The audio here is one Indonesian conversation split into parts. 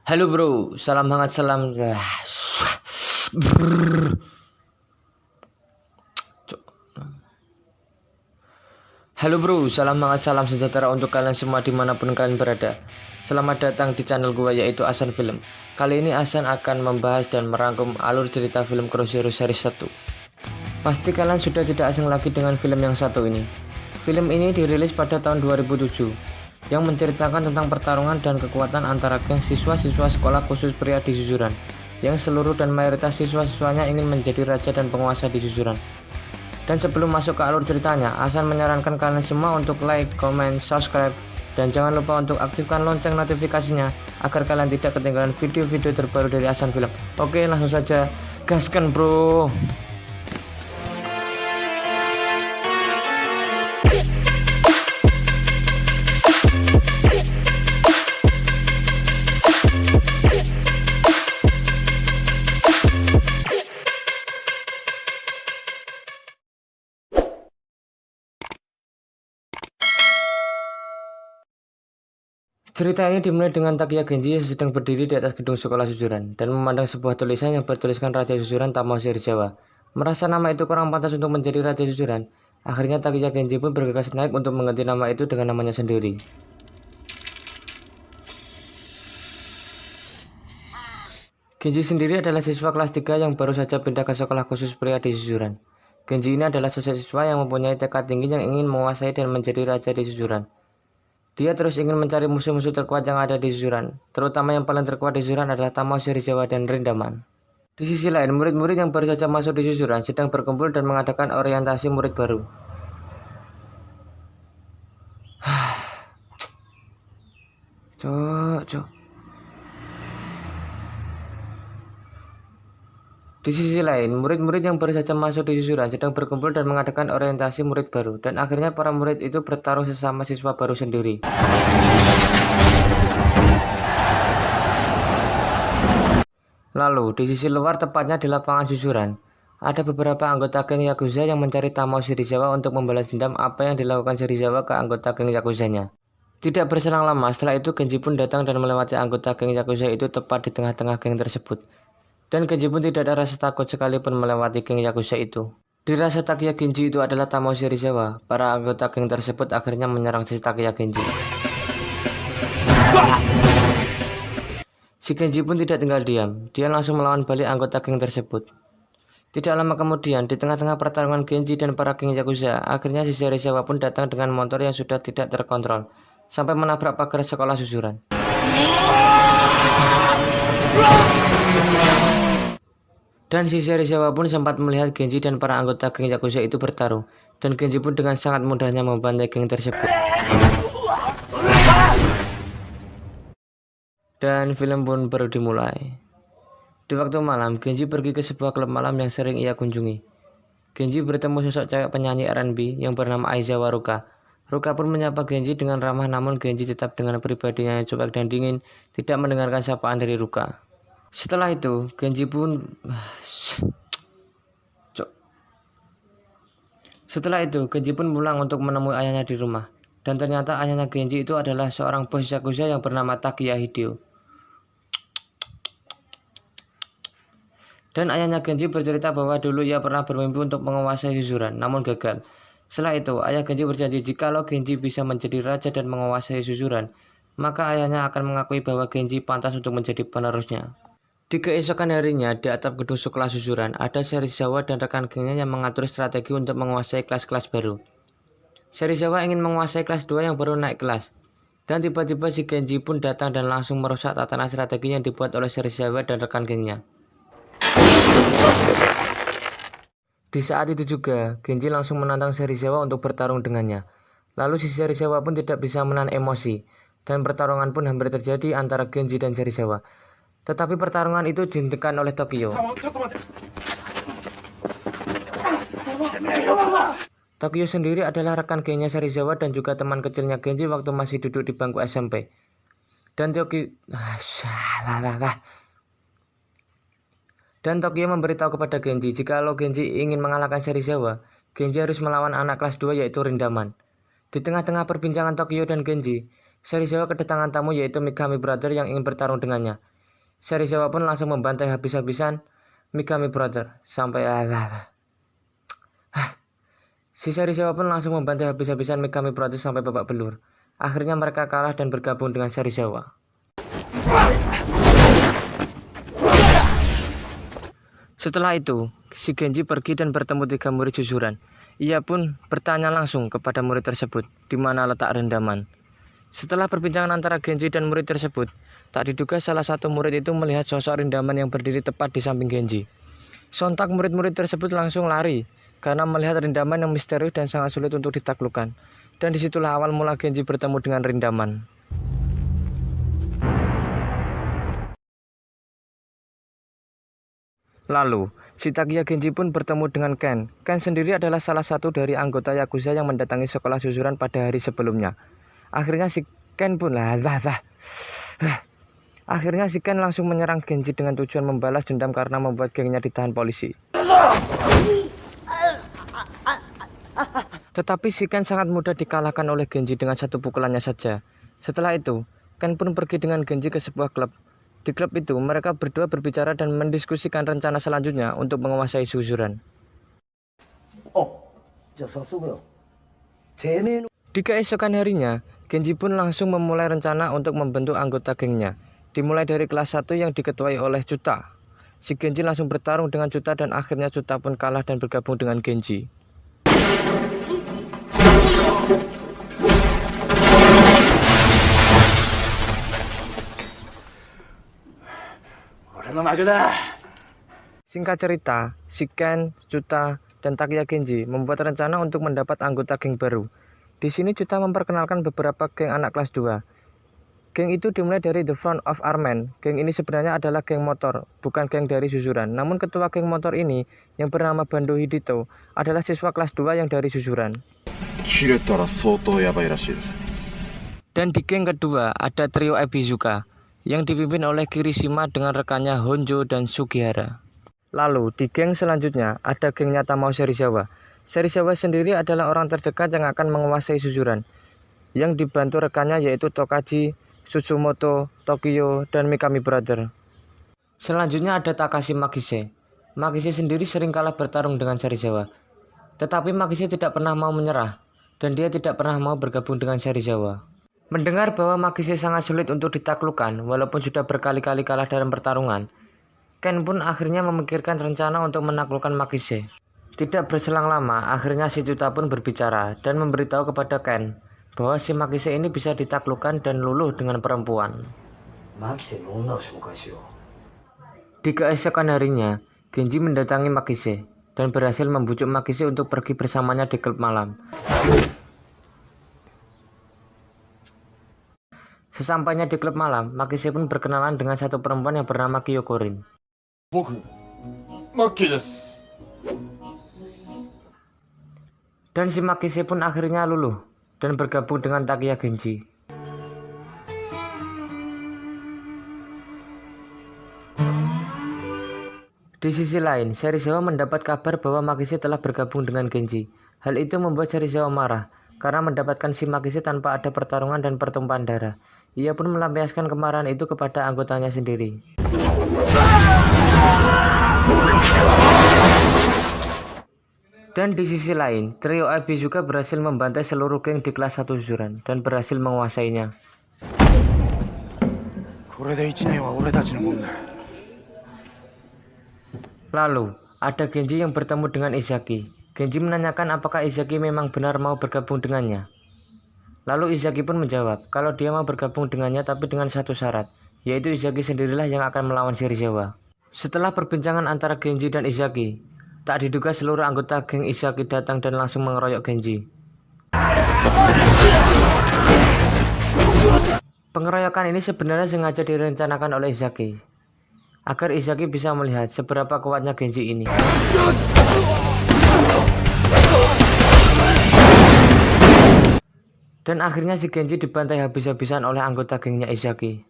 Halo bro, salam hangat, salam. Halo bro, salam hangat, salam sejahtera untuk kalian semua dimanapun kalian berada. Selamat datang di channel gua yaitu Asan Film. Kali ini Asan akan membahas dan merangkum alur cerita film Cross Hero Series 1. Pasti kalian sudah tidak asing lagi dengan film yang satu ini. Film ini dirilis pada tahun 2007 yang menceritakan tentang pertarungan dan kekuatan antara geng siswa-siswa sekolah khusus pria di Suzuran yang seluruh dan mayoritas siswa-siswanya ingin menjadi raja dan penguasa di Suzuran. Dan sebelum masuk ke alur ceritanya, Asan menyarankan kalian semua untuk like, comment, subscribe, dan jangan lupa untuk aktifkan lonceng notifikasinya agar kalian tidak ketinggalan video-video terbaru dari Asan Film. Oke, langsung saja gaskan bro. Cerita ini dimulai dengan Takiya Genji yang sedang berdiri di atas gedung sekolah Suzuran dan memandang sebuah tulisan yang bertuliskan Raja Suzuran Tamao Serizawa. Merasa nama itu kurang pantas untuk menjadi Raja Suzuran, akhirnya Takiya Genji pun bergegas naik untuk mengganti nama itu dengan namanya sendiri. Genji sendiri adalah siswa kelas 3 yang baru saja pindah ke sekolah khusus pria di Suzuran. Genji ini adalah sosok siswa yang mempunyai tekad tinggi yang ingin menguasai dan menjadi raja di Suzuran. Dia terus ingin mencari musuh-musuh terkuat yang ada di Suzuran, terutama yang paling terkuat di Suzuran adalah Tamao Serizawa dan Rindaman. Di sisi lain, murid-murid yang baru saja masuk di Suzuran sedang berkumpul dan mengadakan orientasi murid baru. Di sisi lain, murid-murid yang baru saja masuk di Suzuran sedang berkumpul dan mengadakan orientasi murid baru, dan akhirnya para murid itu bertarung sesama siswa baru sendiri. Lalu, di sisi luar, tepatnya di lapangan Suzuran, ada beberapa anggota geng Yakuza yang mencari Tamao Serizawa untuk membalas dendam apa yang dilakukan Serizawa ke anggota geng Yakuzanya. Tidak berselang lama, setelah itu Genji pun datang dan melewati anggota geng Yakuza itu tepat di tengah-tengah geng tersebut. Dan Genji pun tidak ada rasa takut sekalipun melewati geng Yakuza itu. Dirasa Takiya Genji itu adalah Tamao Serizawa, para anggota geng tersebut akhirnya menyerang si Takiya Genji. Si Genji pun tidak tinggal diam, dia langsung melawan balik anggota geng tersebut. Tidak lama kemudian, di tengah-tengah pertarungan Genji dan para geng Yakuza, akhirnya si Serizawa pun datang dengan motor yang sudah tidak terkontrol, sampai menabrak pagar sekolah Suzuran. Dan si Serizawa pun sempat melihat Genji dan para anggota geng Yakuza itu bertarung, dan Genji pun dengan sangat mudahnya membantai geng tersebut. Dan film pun baru dimulai. Di waktu malam, Genji pergi ke sebuah klub malam yang sering ia kunjungi. Genji bertemu sosok cewek penyanyi R&B yang bernama Aizawa Ruka. Ruka pun menyapa Genji dengan ramah, namun Genji tetap dengan pribadinya yang cuek dan dingin, tidak mendengarkan sapaan dari Ruka. Setelah itu, Genji pun pulang untuk menemui ayahnya di rumah. Dan ternyata ayahnya Genji itu adalah seorang bos Yakuza yang bernama Takiya Hideo. Dan ayahnya Genji bercerita bahwa dulu ia pernah bermimpi untuk menguasai Suzuran, namun gagal. Setelah itu, ayah Genji berjanji jikalau Genji bisa menjadi raja dan menguasai Suzuran, maka ayahnya akan mengakui bahwa Genji pantas untuk menjadi penerusnya. Di keesokan harinya, di atap gedung sekolah Suzuran, ada Serizawa dan rekan gengnya yang mengatur strategi untuk menguasai kelas-kelas baru. Serizawa ingin menguasai kelas 2 yang baru naik kelas. Dan tiba-tiba si Genji pun datang dan langsung merusak tatanan strategi yang dibuat oleh Serizawa dan rekan gengnya. Di saat itu juga, Genji langsung menantang Serizawa untuk bertarung dengannya. Lalu si Serizawa pun tidak bisa menahan emosi, dan pertarungan pun hampir terjadi antara Genji dan Serizawa. Tetapi pertarungan itu dihentikan oleh Tokyo. Tokyo sendiri adalah rekan gengnya Serizawa dan juga teman kecilnya Genji waktu masih duduk di bangku SMP. Dan Tokyo memberitahu kepada Genji jikalau Genji ingin mengalahkan Serizawa, Genji harus melawan anak kelas 2 yaitu Rindaman. Di tengah-tengah perbincangan Tokyo dan Genji, Serizawa kedatangan tamu yaitu Mikami Brother yang ingin bertarung dengannya. Serizawa pun langsung membantai habis-habisan Mikami Brother sampai Si Serizawa pun langsung membantai habis-habisan Mikami Brother sampai babak belur. Akhirnya mereka kalah dan bergabung dengan Serizawa. Setelah itu, si Genji pergi dan bertemu 3 murid Suzuran. Ia pun bertanya langsung kepada murid tersebut di mana letak rendaman. Setelah perbincangan antara Genji dan murid tersebut, tak diduga salah satu murid itu melihat sosok rendaman yang berdiri tepat di samping Genji. Sontak murid-murid tersebut langsung lari karena melihat rendaman yang misterius dan sangat sulit untuk ditaklukkan. Dan disitulah awal mula Genji bertemu dengan rendaman. Lalu, si Takiya Genji pun bertemu dengan Ken. Ken sendiri adalah salah satu dari anggota Yakuza yang mendatangi sekolah Suzuran pada hari sebelumnya. Akhirnya si Ken langsung menyerang Genji dengan tujuan membalas dendam karena membuat gengnya ditahan polisi. Tetapi si Ken sangat mudah dikalahkan oleh Genji dengan satu pukulannya saja. Setelah itu, Ken pun pergi dengan Genji ke sebuah klub. Di klub itu, mereka berdua berbicara dan mendiskusikan rencana selanjutnya untuk menguasai Suzuran. Di keesokan harinya, Genji pun langsung memulai rencana untuk membentuk anggota gengnya. Dimulai dari kelas 1 yang diketuai oleh Cuta. Si Genji langsung bertarung dengan Cuta dan akhirnya Cuta pun kalah dan bergabung dengan Genji. Singkat cerita, si Ken, Cuta, dan Takiya Genji membuat rencana untuk mendapat anggota geng baru. Di sini Cuta memperkenalkan beberapa geng anak kelas 2. Geng itu dimulai dari The Front of Armen. Geng ini sebenarnya adalah geng motor, bukan geng dari Suzuran. Namun ketua geng motor ini, yang bernama Bando Hidito, adalah siswa kelas 2 yang dari Suzuran. Dan di geng kedua ada trio Ebizuka yang dipimpin oleh Kirishima dengan rekannya Honjo dan Sugihara. Lalu di geng selanjutnya ada gengnya Tamao Serizawa. Serizawa sendiri adalah orang terdekat yang akan menguasai Suzuran, yang dibantu rekannya yaitu Tokaji, Tsumoto, Tokyo, dan Mikami Brother. Selanjutnya ada Takashi Makise. Makise sendiri sering kalah bertarung dengan Serizawa. Tetapi Makise tidak pernah mau menyerah, dan dia tidak pernah mau bergabung dengan Serizawa. Mendengar bahwa Makise sangat sulit untuk ditaklukkan walaupun sudah berkali-kali kalah dalam pertarungan, Ken pun akhirnya memikirkan rencana untuk menaklukkan Makise. Tidak berselang lama, akhirnya si Cuta pun berbicara dan memberitahu kepada Ken bahwa si Makise ini bisa ditaklukkan dan luluh dengan perempuan. Di keesokan harinya, Genji mendatangi Makise dan berhasil membujuk Makise untuk pergi bersamanya di klub malam. Sesampainya di klub malam, Makise pun berkenalan dengan satu perempuan yang bernama Kyokorin. Dan si Makise pun akhirnya luluh dan bergabung dengan Takiya Genji. Di sisi lain, Serizawa mendapat kabar bahwa Makise telah bergabung dengan Genji. Hal itu membuat Serizawa marah karena mendapatkan si Makise tanpa ada pertarungan dan pertumpahan darah. Ia pun melampiaskan kemarahan itu kepada anggotanya sendiri. Dan di sisi lain, trio Ebizuka berhasil membantai seluruh geng di kelas 1 Suzuran dan berhasil menguasainya. Lalu, ada Genji yang bertemu dengan Izaki. Genji menanyakan apakah Izaki memang benar mau bergabung dengannya. Lalu Izaki pun menjawab kalau dia mau bergabung dengannya tapi dengan satu syarat, yaitu Izaki sendirilah yang akan melawan Serizawa. Setelah perbincangan antara Genji dan Izaki, tak diduga seluruh anggota geng Izaki datang dan langsung mengeroyok Genji. Pengeroyokan ini sebenarnya sengaja direncanakan oleh Izaki, agar Izaki bisa melihat seberapa kuatnya Genji ini. Dan akhirnya si Genji dibantai habis-habisan oleh anggota gengnya Izaki.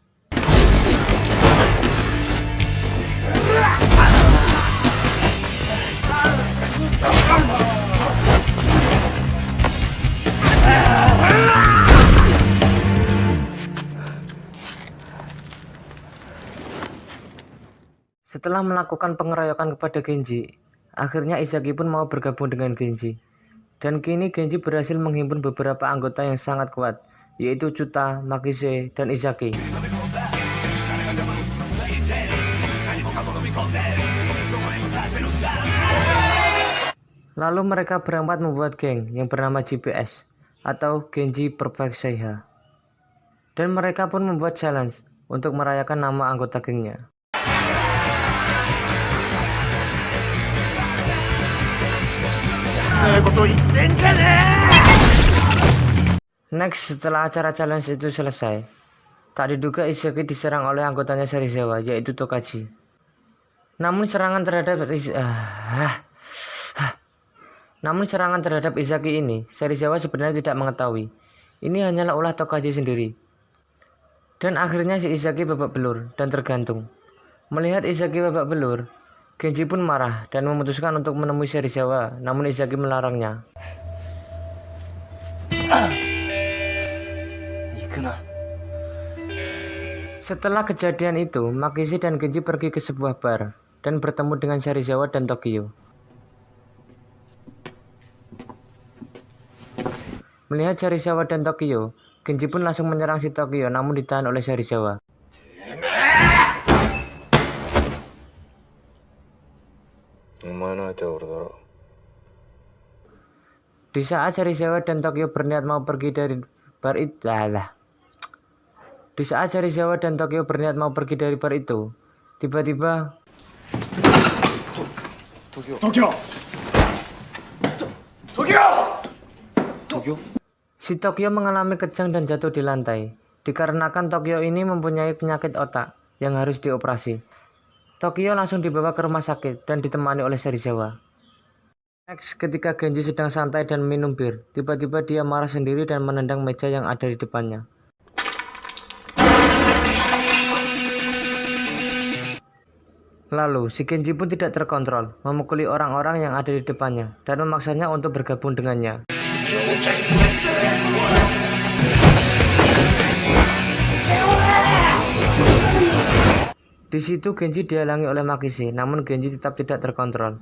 Setelah melakukan pengeroyokan kepada Genji, akhirnya Izaki pun mau bergabung dengan Genji. Dan kini Genji berhasil menghimpun beberapa anggota yang sangat kuat, yaitu Chuta, Makise, dan Izaki. Lalu mereka berempat membuat geng yang bernama GPS atau Genji Perfect Seiha. Dan mereka pun membuat challenge untuk merayakan nama anggota gengnya. Next, setelah acara challenge itu selesai, tak diduga Izaki diserang oleh anggotanya Serizawa, yaitu Tokaji. Namun serangan terhadap Izaki ini, Serizawa sebenarnya tidak mengetahui. Ini hanyalah ulah Tokaji sendiri. Dan akhirnya si Izaki babak belur dan tergantung. Melihat Izaki babak belur, Genji pun marah dan memutuskan untuk menemui Serizawa, namun Izaki melarangnya. Setelah kejadian itu, Makise dan Genji pergi ke sebuah bar dan bertemu dengan Serizawa dan Tokyo. Melihat Serizawa dan Tokyo, Genji pun langsung menyerang si Tokyo, namun ditahan oleh Serizawa. Di saat Serizawa dan Tokyo berniat mau pergi dari bar itu, tiba-tiba si Tokyo mengalami kejang dan jatuh di lantai. Dikarenakan Tokyo ini mempunyai penyakit otak yang harus dioperasi. Tokyo langsung dibawa ke rumah sakit dan ditemani oleh Serizawa. Next, ketika Genji sedang santai dan minum bir, tiba-tiba dia marah sendiri dan menendang meja yang ada di depannya. Lalu, si Genji pun tidak terkontrol, memukuli orang-orang yang ada di depannya dan memaksanya untuk bergabung dengannya. Di situ Genji dihalangi oleh Makise, namun Genji tetap tidak terkontrol.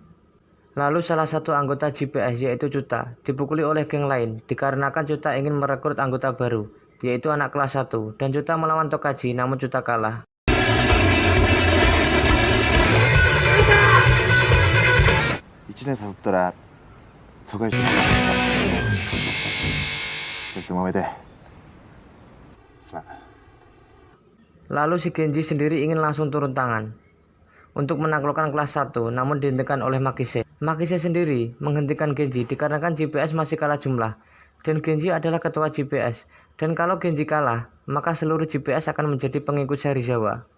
Lalu salah satu anggota GPS yaitu Chuta dipukuli oleh geng lain dikarenakan Chuta ingin merekrut anggota baru, yaitu anak kelas 1, dan Chuta melawan Tokaji namun Chuta kalah. Lalu si Genji sendiri ingin langsung turun tangan untuk menaklukkan kelas 1, namun dihentikan oleh Makise. Makise sendiri menghentikan Genji dikarenakan GPS masih kalah jumlah, dan Genji adalah ketua GPS, dan kalau Genji kalah, maka seluruh GPS akan menjadi pengikut Serizawa.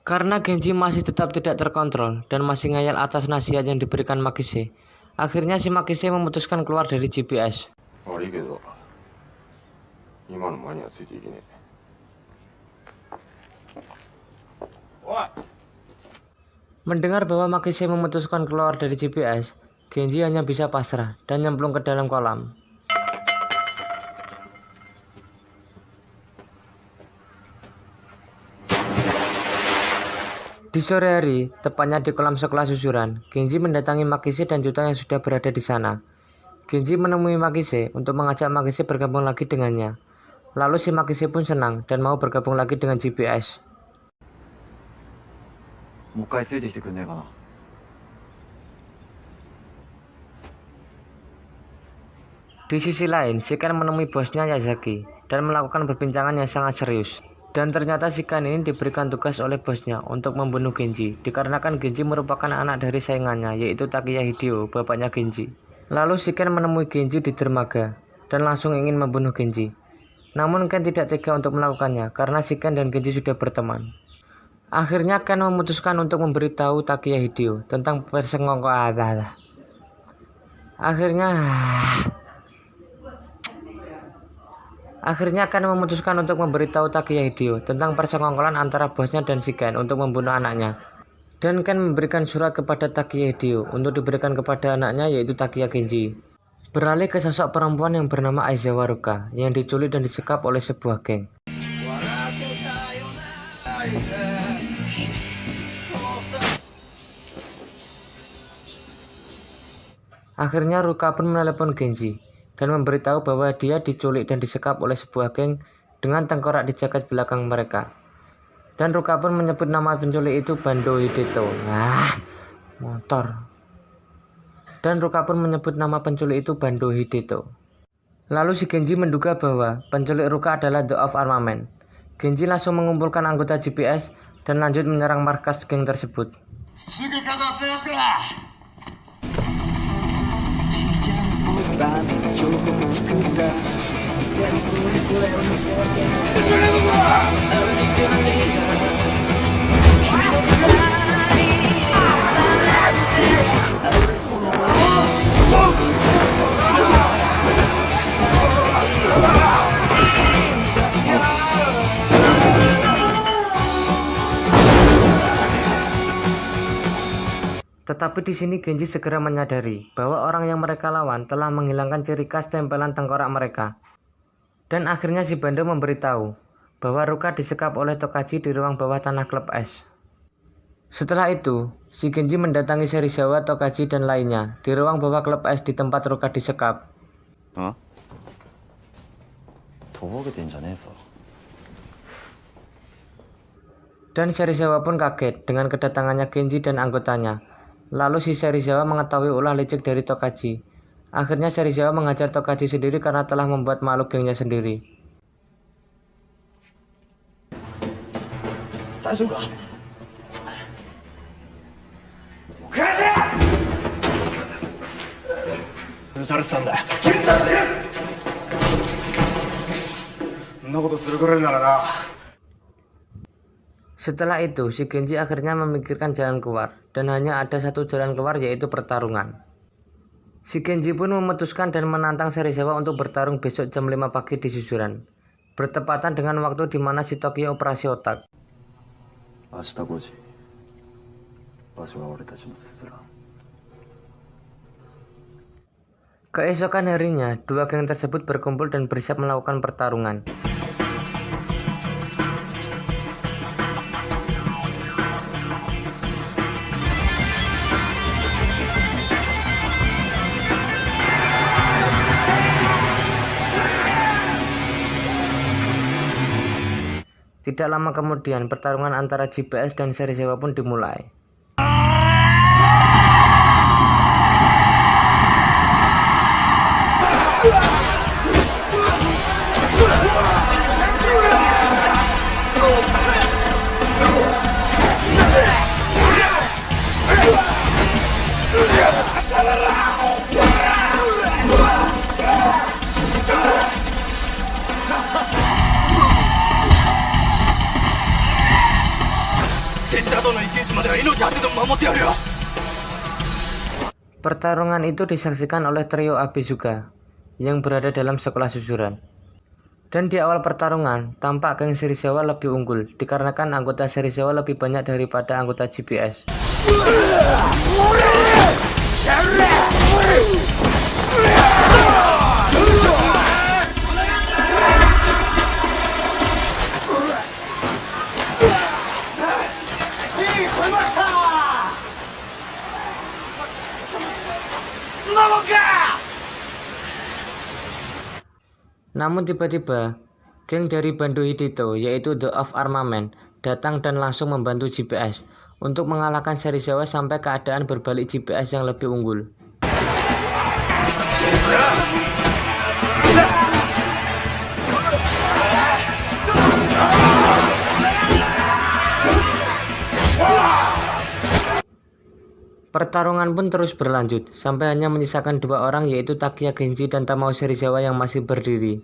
Karena Genji masih tetap tidak terkontrol dan masih ngayal atas nasihat yang diberikan Makise, akhirnya si Makise memutuskan keluar dari GPS. Mendengar bahwa Makise memutuskan keluar dari GPS, Genji hanya bisa pasrah dan nyemplung ke dalam kolam. Di sore hari, tepatnya di kolam sekolah susuran, Genji mendatangi Makise dan Chuta yang sudah berada di sana. Genji menemui Makise untuk mengajak Makise bergabung lagi dengannya. Lalu si Makise pun senang dan mau bergabung lagi dengan GPS. Di sisi lain, Shiken menemui bosnya Yazaki dan melakukan perbincangan yang sangat serius. Dan ternyata Shiken ini diberikan tugas oleh bosnya untuk membunuh Genji, dikarenakan Genji merupakan anak dari saingannya, yaitu Takeya Hideo, bapaknya Genji. Lalu Shiken menemui Genji di dermaga dan langsung ingin membunuh Genji. Namun Ken tidak tega untuk melakukannya karena Shiken dan Genji sudah berteman. Akhirnya Ken memutuskan untuk memberitahu Takeya Hideo tentang persenggolan. Akhirnya Ken memutuskan untuk memberitahu Takeya Hideo tentang persenggolan antara bosnya dan Shiken untuk membunuh anaknya. Dan Ken memberikan surat kepada Takeya Hideo untuk diberikan kepada anaknya, yaitu Takeya Genji. Beralih ke sosok perempuan yang bernama Aizawa Ruka yang diculik dan disekap oleh sebuah geng. Akhirnya Ruka pun menelepon Genji dan memberitahu bahwa dia diculik dan disekap oleh sebuah geng dengan tengkorak di jaket belakang mereka. Dan Ruka pun menyebut nama penculik itu Bando Hideto. Dan Ruka pun menyebut nama penculik itu Bando Hideto. Lalu si Genji menduga bahwa penculik Ruka adalah The of Armament. Genji langsung mengumpulkan anggota GPS dan lanjut menyerang markas geng tersebut. Tetapi di sini Genji segera menyadari bahwa orang yang mereka lawan telah menghilangkan ciri khas tempelan tengkorak mereka. Dan akhirnya si Bando memberitahu bahwa Ruka disekap oleh Tokaji di ruang bawah tanah klub es. Setelah itu, si Genji mendatangi Serizawa, Tokaji, dan lainnya di ruang bawah klub es di tempat Ruka disekap. Dan Serizawa pun kaget dengan kedatangannya Genji dan anggotanya. Lalu si Serizawa mengetahui ulah licik dari Tokaji. Akhirnya Serizawa menghajar Tokaji sendiri karena telah membuat malu gengnya sendiri. Setelah itu, si Genji akhirnya memikirkan jalan keluar, dan hanya ada satu jalan keluar, yaitu pertarungan. Si Genji pun memutuskan dan menantang Serizawa untuk bertarung besok jam 5 pagi di Suzuran, bertepatan dengan waktu di mana si Tokyo operasi otak. Keesokan harinya, dua geng tersebut berkumpul dan bersiap melakukan pertarungan. Tidak lama kemudian, pertarungan antara GPS dan Serizawa pun dimulai. Pertarungan itu disaksikan oleh trio Abesuga yang berada dalam sekolah Suzuran. Dan di awal pertarungan, tampak geng Serizawa lebih unggul dikarenakan anggota Serizawa lebih banyak daripada anggota GPS. Namun tiba-tiba, geng dari Bando Hideto yaitu The of Armament datang dan langsung membantu GPS untuk mengalahkan Serizawa sampai keadaan berbalik GPS yang lebih unggul. Pertarungan pun terus berlanjut, sampai hanya menyisakan dua orang yaitu Takia Genji dan Tamao Serizawa yang masih berdiri.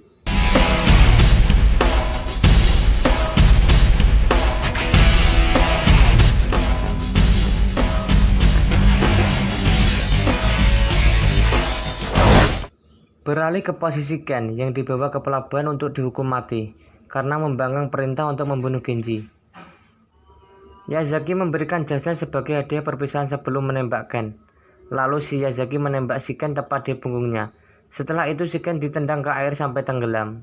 Beralih ke posisi Ken yang dibawa ke pelabuhan untuk dihukum mati, karena membangkang perintah untuk membunuh Genji. Yazaki memberikan jasnya sebagai hadiah perpisahan sebelum menembak Ken. Lalu si Yazaki menembak si Ken tepat di punggungnya. Setelah itu si Ken ditendang ke air sampai tenggelam.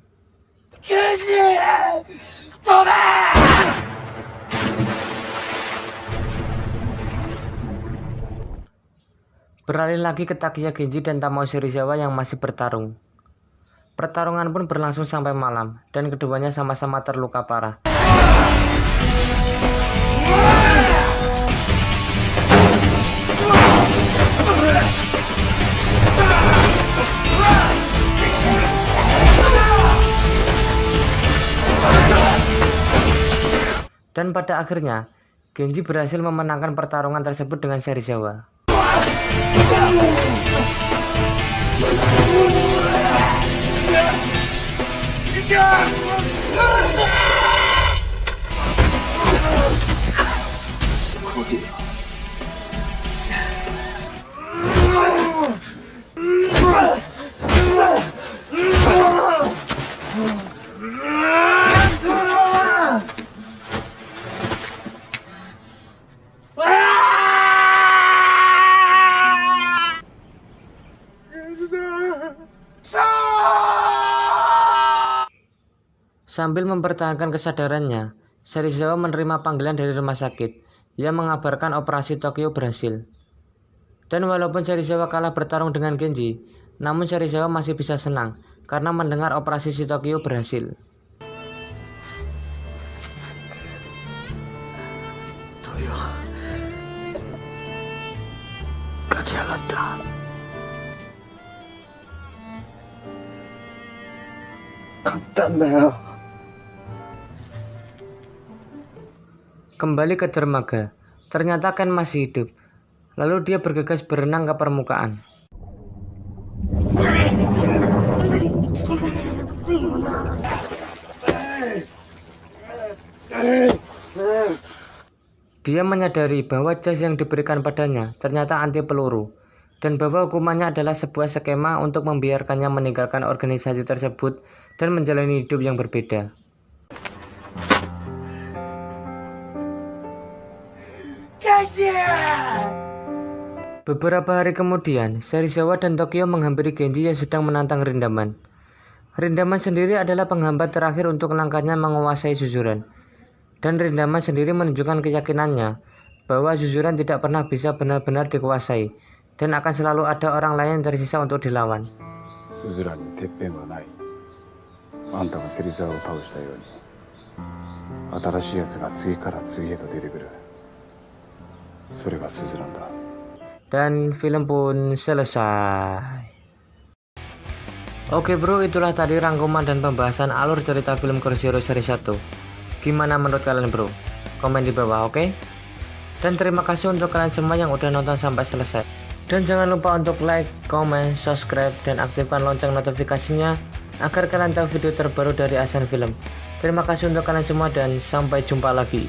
Beralih lagi ke Takeya Genji dan Tamao Serizawa yang masih bertarung. Pertarungan pun berlangsung sampai malam, dan keduanya sama-sama terluka parah. Dan pada akhirnya, Genji berhasil memenangkan pertarungan tersebut dengan Serizawa. Sambil mempertahankan kesadarannya, Serizawa menerima panggilan dari rumah sakit yang mengabarkan operasi Tokyo berhasil. Dan walaupun Serizawa kalah bertarung dengan Genji, namun Serizawa masih bisa senang karena mendengar operasi si Tokyo berhasil. Kembali ke dermaga, ternyata Ken masih hidup. Lalu dia bergegas berenang ke permukaan. Dia menyadari bahwa jas yang diberikan padanya ternyata anti peluru, dan bahwa hukumannya adalah sebuah skema untuk membiarkannya meninggalkan organisasi tersebut dan menjalani hidup yang berbeda. Beberapa hari kemudian, Serizawa dan Tokyo menghampiri Genji yang sedang menantang Rindaman. Rindaman sendiri adalah penghambat terakhir untuk langkahnya menguasai Suzuran. Dan Rindaman sendiri menunjukkan keyakinannya bahwa Suzuran tidak pernah bisa benar-benar dikuasai, dan akan selalu ada orang lain yang tersisa untuk dilawan. Suzuran ni teppen wa nai. Anta ga Serizawaを倒したように、新しいやつが次から次へと出てくる。それがスズランだ。Dan film pun selesai. Oke bro, itulah tadi rangkuman dan pembahasan alur cerita film Kuroshiro seri 1. Gimana menurut kalian bro? Komen di bawah, oke? Dan terima kasih untuk kalian semua yang udah nonton sampai selesai. Dan jangan lupa untuk like, comment, subscribe, dan aktifkan lonceng notifikasinya agar kalian tahu video terbaru dari Asan Film. Terima kasih untuk kalian semua dan sampai jumpa lagi.